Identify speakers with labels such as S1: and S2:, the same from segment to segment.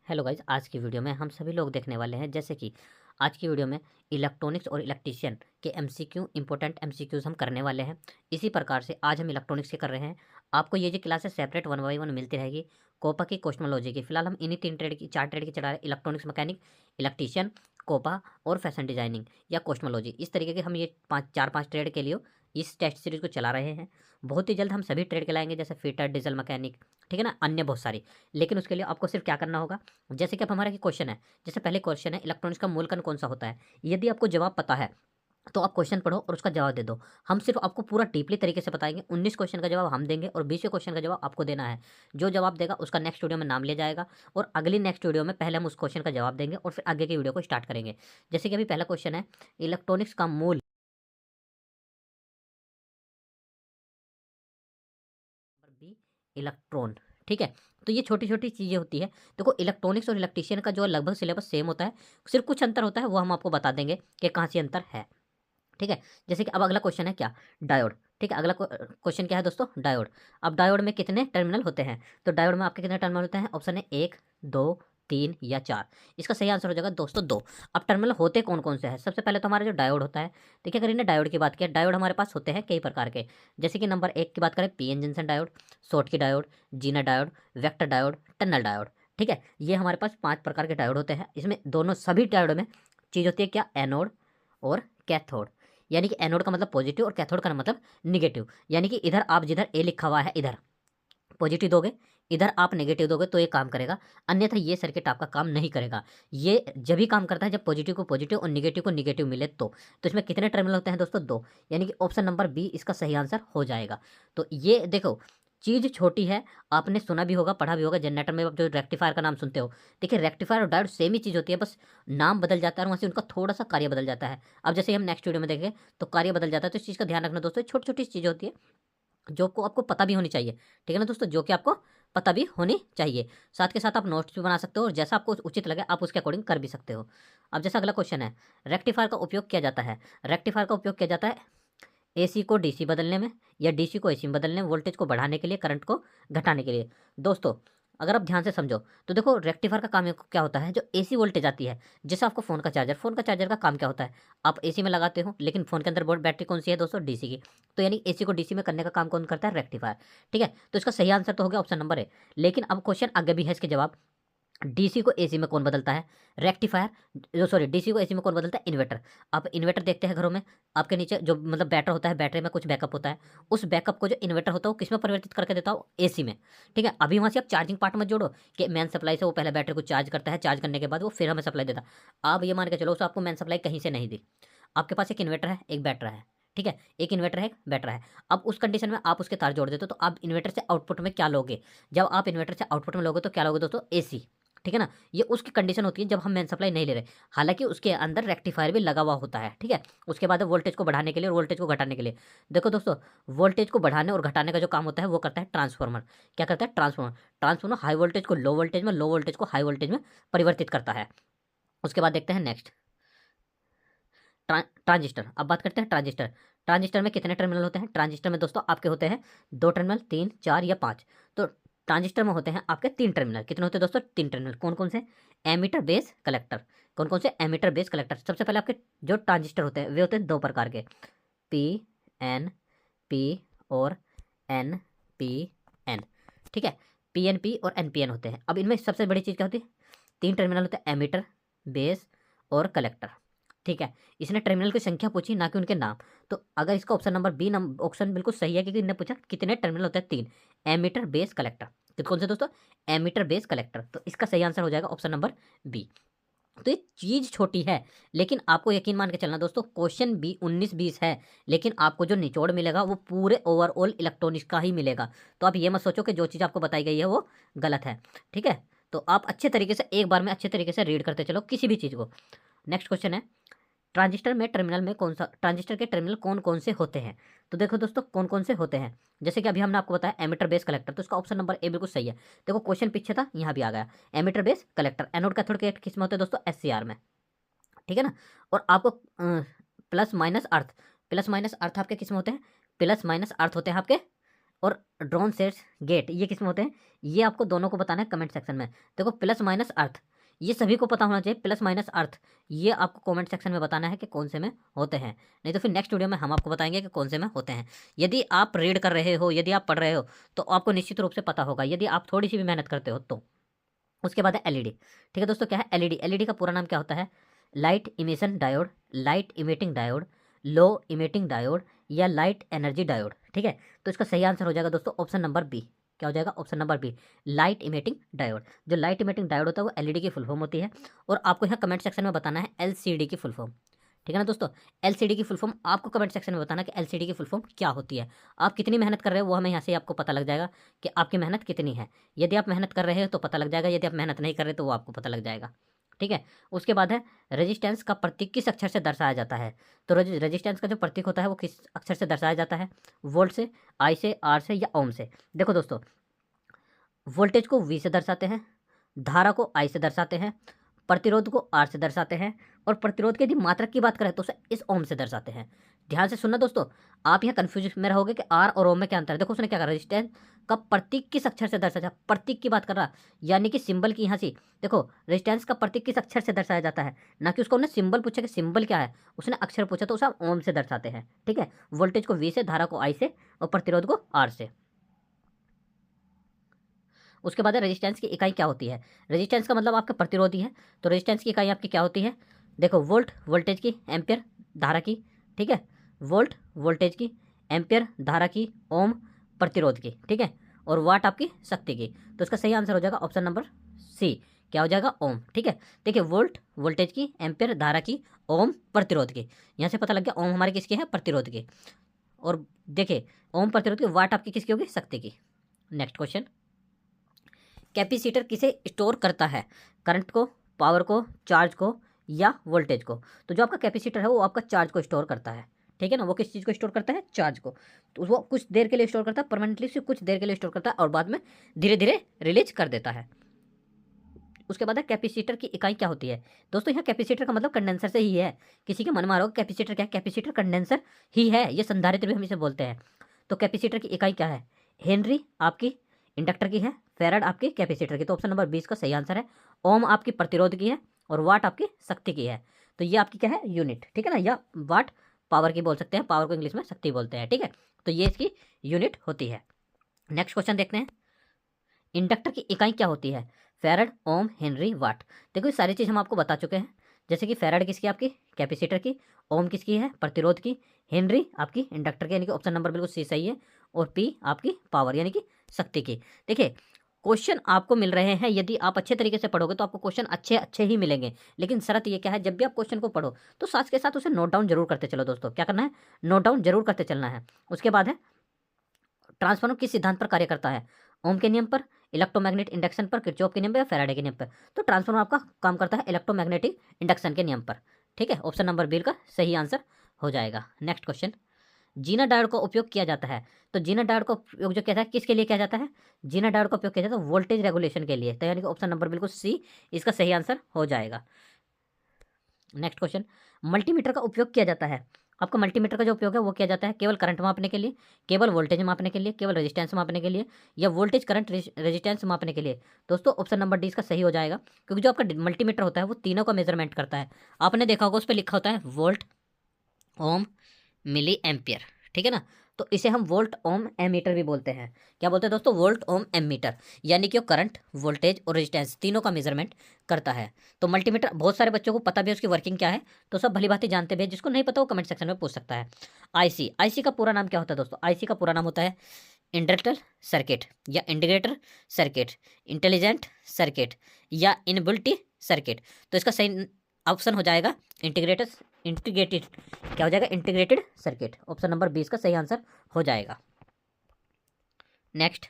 S1: Hello guys, आज की video में हम सभी लोग देखने वाले हैं जैसे कि आज की वीडियो में इलेक्ट्रॉनिक्स और इलेक्ट्रीशियन के एमसीक्यू इंपॉर्टेंट एमसीक्यूज हम करने वाले हैं। इसी प्रकार से आज हम इलेक्ट्रॉनिक्स के कर रहे हैं। आपको ये जो क्लासेस सेपरेट 1 बाय 1 मिलती रहेगी कोपा की कॉस्मोलॉजी की। फिलहाल हम इन्हीं 3 ट्रेड की 4 ट्रेड की चला रहे हैं, इलेक्ट्रॉनिक्स मैकेनिक, इलेक्ट्रीशियन, कोपा और फैशन डिजाइनिंग या कॉस्मोलॉजी। इस तरीके के हम ये 5 ट्रेड के लिए इस टेस्ट सीरीज को चला रहे हैं। बहुत ही जल्द हम सभी ट्रेड के लाएंगे जैसे फिटर, डीजल मैकेनिक, ठीक है ना, अन्य बहुत सारी। लेकिन उसके लिए आपको सिर्फ क्या करना होगा, जैसे कि अब हमारा क्वेश्चन है, जैसे पहले क्वेश्चन है इलेक्ट्रॉनिक्स का मूल कण कौन सा होता है। यदि आपको जवाब पता है तो आप क्वेश्चन पढ़ो और उसका जवाब दे दो। हम सिर्फ आपको पूरा डीपली तरीके से बताएंगे। 19 क्वेश्चन का जवाब हम देंगे और 20वें क्वेश्चन का जवाब आपको देना है। जो जवाब देगा उसका नेक्स्ट वीडियो में नाम लिया जाएगा और अगली नेक्स्ट वीडियो में पहले हम उस क्वेश्चन का जवाब देंगे और फिर आगे की वीडियो को स्टार्ट करेंगे। जैसे कि अभी पहला क्वेश्चन है, इलेक्ट्रॉनिक्स का मूल बी इलेक्ट्रॉन। ठीक है, तो ये छोटी छोटी चीज़ें होती है। देखो, इलेक्ट्रॉनिक्स और इलेक्ट्रीशियन का जो लगभग सिलेबस सेम होता है, सिर्फ कुछ अंतर होता है, वो हम आपको बता देंगे कि कहाँ से अंतर है। ठीक है, जैसे कि अब अगला क्वेश्चन है क्या, डायोड। ठीक है, अगला क्वेश्चन क्या है दोस्तों, डायोड। अब डायोड में कितने टर्मिनल होते हैं, तो डायोड में आपके कितने टर्मिनल होते हैं, ऑप्शन है 1, 2, 3 या 4। इसका सही आंसर हो जाएगा दोस्तों 2। अब टर्मिनल होते कौन कौन से हैं, सबसे पहले तो हमारा जो डायोड होता है, देखिए अगर इन्हें डायोड की बात किया, डायोड हमारे पास होते हैं कई प्रकार के। जैसे कि नंबर 1 की बात करें, P N junction diode, Schottky diode, Zener diode, vector diode, tunnel diode. ठीक है, ये हमारे पास 5 प्रकार के डायोड होते हैं। इसमें दोनों सभी डायोड में चीज़ होती है क्या, एनोड और कैथोड। यानी कि एनोड का मतलब पॉजिटिव और कैथोड का मतलब निगेटिव। यानी कि इधर आप जिधर ए लिखा हुआ है इधर पॉजिटिव दोगे, इधर आप नेगेटिव दोगे तो ये काम करेगा, अन्यथा ये सर्किट आपका काम नहीं करेगा। ये जब भी काम करता है जब पॉजिटिव को पॉजिटिव और निगेटिव को निगेटिव मिले तो इसमें कितने टर्मिनल होते हैं दोस्तों, 2। यानी कि ऑप्शन नंबर बी इसका सही आंसर हो जाएगा। तो ये देखो, चीज़ छोटी है, आपने सुना भी होगा, पढ़ा भी होगा। जनरेटर में आप जो रेक्टिफायर का नाम सुनते हो, देखिए रेक्टिफायर और डायोड सेम ही चीज़ होती है, बस नाम बदल जाता है और वहाँ से उनका थोड़ा सा कार्य बदल जाता है। अब जैसे हम नेक्स्ट वीडियो में देखें तो कार्य बदल जाता है, तो इस चीज़ का ध्यान रखना दोस्तों। छोटी छोटी चीज़ें होती है जो को आपको पता भी होनी चाहिए। ठीक है ना दोस्तों, जो कि आपको पता भी होनी चाहिए। साथ के साथ आप नोट्स भी बना सकते हो और जैसा आपको उचित लगे आप उसके अकॉर्डिंग कर भी सकते हो। अब जैसा अगला क्वेश्चन है, रेक्टिफायर का उपयोग किया जाता है। रेक्टिफायर का उपयोग किया जाता है एसी को डीसी बदलने में या डीसी को एसी में बदलने में, वोल्टेज को बढ़ाने के लिए, करंट को घटाने के लिए। दोस्तों, अगर आप ध्यान से समझो तो देखो, रेक्टिफायर का काम क्या होता है, जो एसी वोल्टेज आती है, जैसे आपको फोन का चार्जर का काम क्या होता है, आप एसी में लगाते हो लेकिन फोन के अंदर बोर्ड बैटरी कौन सी है दोस्तों, डीसी की। तो यानी एसी को डीसी में करने का काम कौन करता है, रेक्टिफायर। ठीक है, तो इसका सही आंसर तो हो गया ऑप्शन नंबर ए। लेकिन अब क्वेश्चन आगे भी है इसके जवाब। डीसी को एसी में कौन बदलता है, रेक्टिफायर, जो सॉरी डीसी को एसी में कौन बदलता है, इन्वर्टर। आप इन्वर्टर देखते हैं घरों में, आपके नीचे जो मतलब बैटर होता है, बैटरी में कुछ बैकअप होता है, उस बैकअप को जो इन्वर्टर होता है वो किस में परिवर्तित करके देता हो, एसी में। ठीक है, अभी वहाँ से आप चार्जिंग पार्ट मत जोड़ो कि मेन सप्लाई से वो पहले बैटरी को चार्ज करता है, चार्ज करने के बाद वो फिर हमें सप्लाई देता। आप ये मान के चलो, उसको आपको मेन सप्लाई कहीं से नहीं दी, आपके पास एक इन्वर्टर है, एक बैटरा है। ठीक है, एक इन्वर्टर है, एक बैटरा है। अब उस कंडीशन में आप उसके तार जोड़ देते हो, तो आप इन्वर्टर से आउटपुट में क्या लोगे, जब आप इन्वर्टर से आउटपुट में लोगे तो क्या लोगे दोस्तों, एसी। ठीक है ना, ये उसकी कंडीशन होती है जब हम मेन सप्लाई नहीं ले रहे। हालांकि उसके अंदर रेक्टिफायर भी लगा हुआ होता है। ठीक है, उसके बाद वोल्टेज को बढ़ाने के लिए और वोल्टेज को घटाने के लिए। देखो दोस्तों, वोल्टेज को बढ़ाने और घटाने का जो काम होता है वो करता है ट्रांसफार्मर। क्या करता है, ट्रांसफार्मर। ट्रांसफार्मर हाई वोल्टेज को लो वोल्टेज में, लो वोल्टेज को हाई वोल्टेज में परिवर्तित करता है। उसके बाद देखते हैं नेक्स्ट, ट्रांजिस्टर। अब बात करते हैं ट्रांजिस्टर। ट्रांजिस्टर में कितने टर्मिनल होते हैं, ट्रांजिस्टर में दोस्तों आपके होते हैं 2 टर्मिनल, 3, 4 या 5। तो ट्रांजिस्टर में होते हैं आपके 3 टर्मिनल। कितने होते हैं दोस्तों, 3 टर्मिनल। कौन कौन से, एमीटर, बेस, कलेक्टर। कौन कौन से, एमीटर, बेस, कलेक्टर। सबसे पहले आपके जो ट्रांजिस्टर होते हैं वे होते हैं 2 प्रकार के, पी एन पी और एन पी एन। ठीक है, पी एन पी और एन पी एन होते हैं। अब इनमें सबसे बड़ी चीज़ क्या होती है, 3 टर्मिनल होते हैं, एमीटर, बेस और कलेक्टर। ठीक है, इसने टर्मिनल की संख्या पूछी ना कि उनके नाम। तो अगर इसका ऑप्शन नंबर बी ऑप्शन बिल्कुल सही है, क्योंकि इन्होंने पूछा कितने टर्मिनल होते हैं, 3, एमीटर, बेस, कलेक्टर। तो कौन से दोस्तों, एमीटर, बेस, कलेक्टर। तो इसका सही आंसर हो जाएगा ऑप्शन नंबर बी। तो ये चीज़ छोटी है, लेकिन आपको यकीन मान के चलना दोस्तों, क्वेश्चन बी 19-20 है, लेकिन आपको जो निचोड़ मिलेगा वो पूरे ओवरऑल इलेक्ट्रॉनिक्स का ही मिलेगा। तो आप ये मत सोचो कि जो चीज़ आपको बताई गई है वो गलत है। ठीक है, तो आप अच्छे तरीके से एक बार में अच्छे तरीके से रीड करते चलो किसी भी चीज़ को। नेक्स्ट क्वेश्चन है, ट्रांजिस्टर के टर्मिनल कौन कौन से होते हैं। तो देखो दोस्तों, कौन कौन से होते हैं, जैसे कि अभी हमने आपको बताया एमीटर, बेस, कलेक्टर। तो इसका ऑप्शन नंबर ए बिल्कुल सही है। देखो क्वेश्चन पीछे था, यहाँ भी आ गया, emitter, base, collector. Anode cathode के किस में होते हैं दोस्तों, एससीआर में। ठीक है ना, और आपको प्लस माइनस अर्थ, प्लस माइनस अर्थ आपके किस में होते हैं, प्लस माइनस अर्थ होते हैं आपके और ड्रोन सेट्स गेट ये किस में होते हैं, ये आपको दोनों को बताना है कमेंट सेक्शन में। देखो प्लस माइनस अर्थ ये सभी को पता होना चाहिए, प्लस माइनस अर्थ ये आपको कमेंट सेक्शन में बताना है कि कौन से में होते हैं, नहीं तो फिर नेक्स्ट वीडियो में हम आपको बताएंगे कि कौन से में होते हैं। यदि आप रीड कर रहे हो, यदि आप पढ़ रहे हो तो आपको निश्चित रूप से पता होगा, यदि आप थोड़ी सी भी मेहनत करते हो तो। उसके बाद है एलईडी। ठीक है दोस्तों, क्या है एलईडी, एलईडी का पूरा नाम क्या होता है, light emission diode, light emitting diode, low emitting diode या लाइट एनर्जी डायोड। ठीक है, तो इसका सही आंसर हो जाएगा दोस्तों ऑप्शन नंबर बी। क्या हो जाएगा, option number B, light emitting diode. जो लाइट इमिटिंग डायोड होता है वो एलईडी की फुल फॉर्म होती है, और आपको यहाँ कमेंट सेक्शन में बताना है एलसीडी की फुल फॉर्म। ठीक है ना दोस्तों, एलसीडी की फुल फॉर्म आपको कमेंट सेक्शन में बताना कि एलसीडी की फुल फॉर्म क्या होती है। आप कितनी मेहनत कर रहे हो वो हमें यहाँ से आपको पता लग जाएगा कि आपकी मेहनत कितनी है। यदि आप मेहनत कर रहे हो तो पता लग जाएगा, यदि आप मेहनत नहीं कर रहे तो वो आपको पता लग जाएगा। ठीक है, उसके बाद है रेजिस्टेंस का प्रतीक किस अक्षर से दर्शाया जाता है। तो रेजिस्टेंस का जो प्रतीक होता है वो किस अक्षर से दर्शाया जाता है, वोल्ट से, आई से, आर से या ओम से। देखो दोस्तों, वोल्टेज को वी से दर्शाते हैं, धारा को आई से दर्शाते हैं, प्रतिरोध को आर से दर्शाते हैं, और प्रतिरोध की यदि मात्रक की बात करें तो उसे इस ओम से दर्शाते हैं। ध्यान से सुनना दोस्तों, आप यहाँ कंफ्यूज में रहोगे कि आर और ओम में क्या अंतर है। देखो उसने क्या कहा, रेजिस्टेंस का प्रतीक किस अक्षर से दर्शाया, प्रतीक की बात कर रहा, यानी कि सिंबल की। यहाँ से देखो रेजिस्टेंस का प्रतीक किस अक्षर से दर्शाया जाता है, ना कि उसको हमने सिंबल पूछा कि सिंबल क्या है, उसने अक्षर पूछा तो उसे हम ओम से दर्शाते हैं। ठीक है, वोल्टेज को वी से, धारा को आई से और प्रतिरोध को आर से। उसके बाद रेजिस्टेंस की इकाई क्या होती है, रेजिस्टेंस का मतलब आपका प्रतिरोधी है, तो रेजिस्टेंस की इकाई आपकी क्या होती है, देखो वोल्ट वोल्टेज की, एम्पियर धारा की। ठीक है, वोल्ट वोल्टेज की, एम्पियर धारा की, ओम प्रतिरोध की। ठीक है, और वाट आपकी शक्ति की। तो इसका सही आंसर हो जाएगा ऑप्शन नंबर सी, क्या हो जाएगा, ओम। ठीक है, देखिए वोल्ट वोल्टेज की, एम्पियर धारा की, ओम प्रतिरोध की। यहाँ से पता लग गया ओम हमारी किसकी है, प्रतिरोध की। और देखिए ओम प्रतिरोध की, वाट आपकी किसकी होगी, शक्ति की। नेक्स्ट क्वेश्चन, कैपेसिटर किसे स्टोर करता है, करंट को, पावर को, चार्ज को या वोल्टेज को। तो जो आपका कैपेसिटर है वो आपका चार्ज को स्टोर करता है। ठीक है ना, वो किस चीज़ को स्टोर करता है, चार्ज को। तो वो कुछ देर के लिए स्टोर करता है, परमानेंटली से कुछ देर के लिए स्टोर करता है और बाद में धीरे धीरे रिलीज कर देता है। उसके बाद है कैपेसिटर की इकाई क्या होती है। दोस्तों यहाँ कैपेसिटर का मतलब कंडेंसर से ही है, किसी के मन में आ रहा हो कैपेसिटर क्या है, कैपेसिटर कंडेंसर ही है, ये संधारित्र भी हम इसे बोलते हैं। तो कैपेसिटर की इकाई क्या है, हेनरी आपकी इंडक्टर की है, फेराड आपकी कैपेसिटर की। तो ऑप्शन नंबर 20 का सही आंसर है। ओम आपकी प्रतिरोध की है और वाट आपकी शक्ति की है। तो ये आपकी क्या है, यूनिट। ठीक है ना, या वाट पावर की बोल सकते हैं, पावर को इंग्लिश में शक्ति बोलते हैं। ठीक है, तो ये इसकी यूनिट होती है। नेक्स्ट क्वेश्चन देखते हैं, इंडक्टर की इकाई क्या होती है, फेराड, ओम, हेनरी, वाट। देखो ये सारी चीज़ हम आपको बता चुके हैं, जैसे कि फेराड किसकी, आपकी कैपेसिटर की, ओम किसकी है, प्रतिरोध की, हेनरी आपकी इंडक्टर की, यानी कि ऑप्शन नंबर बिल्कुल सी सही है, और पी आपकी पावर यानी कि शक्ति की। देखिए क्वेश्चन आपको मिल रहे हैं, यदि आप अच्छे तरीके से पढ़ोगे तो आपको क्वेश्चन अच्छे अच्छे ही मिलेंगे। लेकिन शर्त ये क्या है, जब भी आप क्वेश्चन को पढ़ो तो साथ के साथ उसे नोट डाउन जरूर करते चलो दोस्तों। क्या करना है, नोट डाउन जरूर करते चलना है। उसके बाद है ट्रांसफार्मर किस सिद्धांत पर कार्य करता है, ओम के नियम पर, इलेक्ट्रोमैग्नेटिक इंडक्शन पर, किरचॉफ के नियम पर या फैराडे के नियम पर। तो ट्रांसफार्मर आपका काम करता है इलेक्ट्रोमैग्नेटिक इंडक्शन के नियम पर। ठीक है, ऑप्शन नंबर बी का सही आंसर हो जाएगा। नेक्स्ट क्वेश्चन, जीना डायोड का उपयोग किया जाता है। तो जीना डायोड का उपयोग जो किया है किसके लिए किया जाता है, जीना डायोड का उपयोग किया जाता है वोल्टेज रेगुलेशन के लिए। तो यानी कि ऑप्शन नंबर बिल्कुल सी इसका सही आंसर हो जाएगा। नेक्स्ट क्वेश्चन, मल्टीमीटर का उपयोग किया जाता है। आपका मल्टीमीटर का जो उपयोग है वो किया जाता है केवल करंट मापने के लिए, केवल वोल्टेज मापने के लिए, केवल रेजिस्टेंस मापने के लिए, या वोल्टेज करंट रेजिस्टेंस मापने के लिए। दोस्तों ऑप्शन नंबर डी इसका सही हो जाएगा, क्योंकि जो आपका मल्टीमीटर होता है वो तीनों का मेजरमेंट करता है। आपने देखा होगा उस पर लिखा होता है वोल्ट, ओम, मिली एम्पियर। ठीक है ना, तो इसे हम वोल्ट ओम एमीटर भी बोलते हैं। क्या बोलते हैं दोस्तों, वोल्ट ओम एमीटर, यानी कि वो करंट, वोल्टेज और रेजिस्टेंस तीनों का मेजरमेंट करता है। तो मल्टीमीटर बहुत सारे बच्चों को पता भी है उसकी वर्किंग क्या है, तो सब भली भांति जानते भी है। जिसको नहीं पता वो कमेंट सेक्शन में पूछ सकता है। आईसी, आईसी का पूरा नाम क्या होता है दोस्तों, आईसी का पूरा नाम होता है इंडक्टर सर्किट या इंटीग्रेटर सर्किट, इंटेलिजेंट सर्किट या इनबिल्ट सर्किट। तो इसका सही ऑप्शन हो जाएगा इंटीग्रेटेड, इंटीग्रेटेड क्या हो जाएगा, इंटीग्रेटेड सर्किट। ऑप्शन नंबर 20 का सही आंसर हो जाएगा। नेक्स्ट,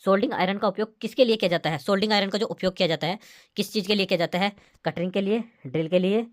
S1: सोल्डिंग आयरन का उपयोग किसके लिए किया जाता है। सोल्डिंग आयरन का जो उपयोग किया जाता है किस चीज़ के लिए किया जाता है, कटरिंग के लिए, ड्रिल के लिए,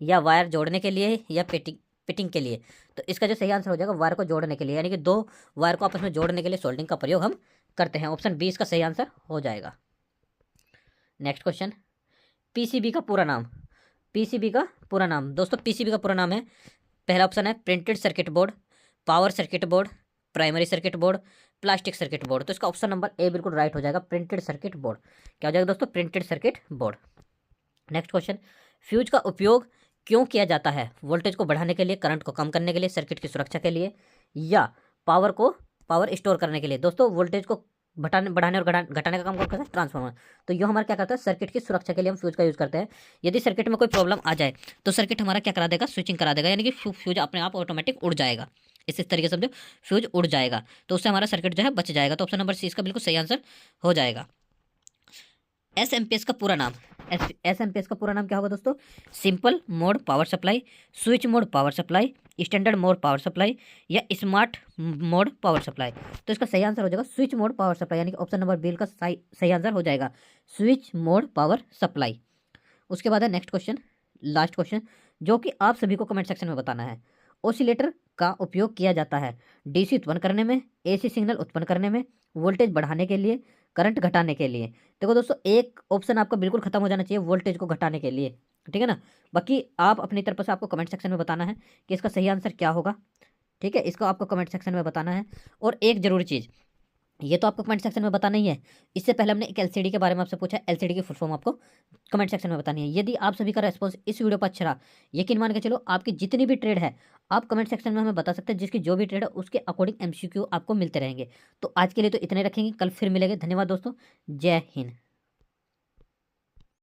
S1: या वायर जोड़ने के लिए, या पिटिंग के लिए। तो इसका जो सही आंसर हो जाएगा वायर को जोड़ने के लिए, यानी कि दो वायर को आपस में जोड़ने के लिए सोल्डिंग का प्रयोग हम करते हैं। ऑप्शन 20 का सही आंसर हो जाएगा। नेक्स्ट क्वेश्चन, पीसीबी का पूरा नाम, पीसीबी का पूरा नाम दोस्तों, पीसीबी का पूरा नाम है, पहला ऑप्शन है printed circuit board, power circuit board, primary circuit board, plastic circuit board. तो इसका ऑप्शन नंबर ए बिल्कुल राइट हो जाएगा, प्रिंटेड सर्किट बोर्ड। क्या हो जाएगा दोस्तों? Printed circuit board. Next question, fuse का उपयोग क्यों किया जाता है? वोल्टेज को बढ़ाने के लिए, करंट को कम करने के लिए, सर्किट की सुरक्षा के लिए, या पावर स्टोर करने के लिए? दोस्तों वोल्टेज को बढ़ाने और घटाने का काम कौन करता है? ट्रांसफार्मर। तो ये हमारा क्या करता है? सर्किट की सुरक्षा के लिए हम फ्यूज का यूज करते हैं। यदि सर्किट में कोई प्रॉब्लम आ जाए तो सर्किट हमारा क्या करा देगा? स्विचिंग करा देगा, यानी कि फ्यूज अपने आप ऑटोमेटिक उड़ जाएगा। इस तरीके से समझो, फ्यूज उड़ जाएगा तो उससे हमारा सर्किट जो है बच जाएगा। तो ऑप्शन नंबर सी इसका बिल्कुल सही आंसर हो जाएगा। एसएमपीएस का पूरा नाम, एसएमपीएस का पूरा नाम क्या होगा दोस्तों? Simple mode power supply, switch mode power supply, standard mode power supply, या स्मार्ट मोड पावर सप्लाई? तो इसका सही आंसर हो जाएगा स्विच मोड पावर सप्लाई, यानी कि ऑप्शन नंबर बी का सही आंसर हो जाएगा स्विच मोड पावर सप्लाई। उसके बाद है नेक्स्ट क्वेश्चन, लास्ट क्वेश्चन, जो कि आप सभी को कमेंट सेक्शन में बताना है। ओसिलेटर का उपयोग किया जाता है डीसी उत्पन्न करने में, एसी सिग्नल उत्पन्न करने में, वोल्टेज बढ़ाने के लिए, करंट घटाने के लिए? देखो दोस्तों, एक ऑप्शन आपका बिल्कुल खत्म हो जाना चाहिए, वोल्टेज को घटाने के लिए, ठीक है ना। बाकी आप अपनी तरफ से आपको कमेंट सेक्शन में बताना है कि इसका सही आंसर क्या होगा, ठीक है। इसको आपको कमेंट सेक्शन में बताना है। और एक जरूरी चीज़, ये तो आपको कमेंट सेक्शन में बताना ही है। इससे पहले हमने एक एलसीडी के बारे में आपसे पूछा, एलसीडी की फुल फॉर्म आपको कमेंट सेक्शन में बतानी है। यदि आप सभी का रेस्पॉन्स इस वीडियो पर अच्छा रहा, यकीन मान के चलो आपकी जितनी भी ट्रेड है आप कमेंट सेक्शन में हमें बता सकते हैं, जिसकी जो भी ट्रेड है उसके अकॉर्डिंग एमसीक्यू आपको मिलते रहेंगे। तो आज के लिए तो इतने रखेंगे, कल फिर मिलेंगे। धन्यवाद दोस्तों, जय हिंद।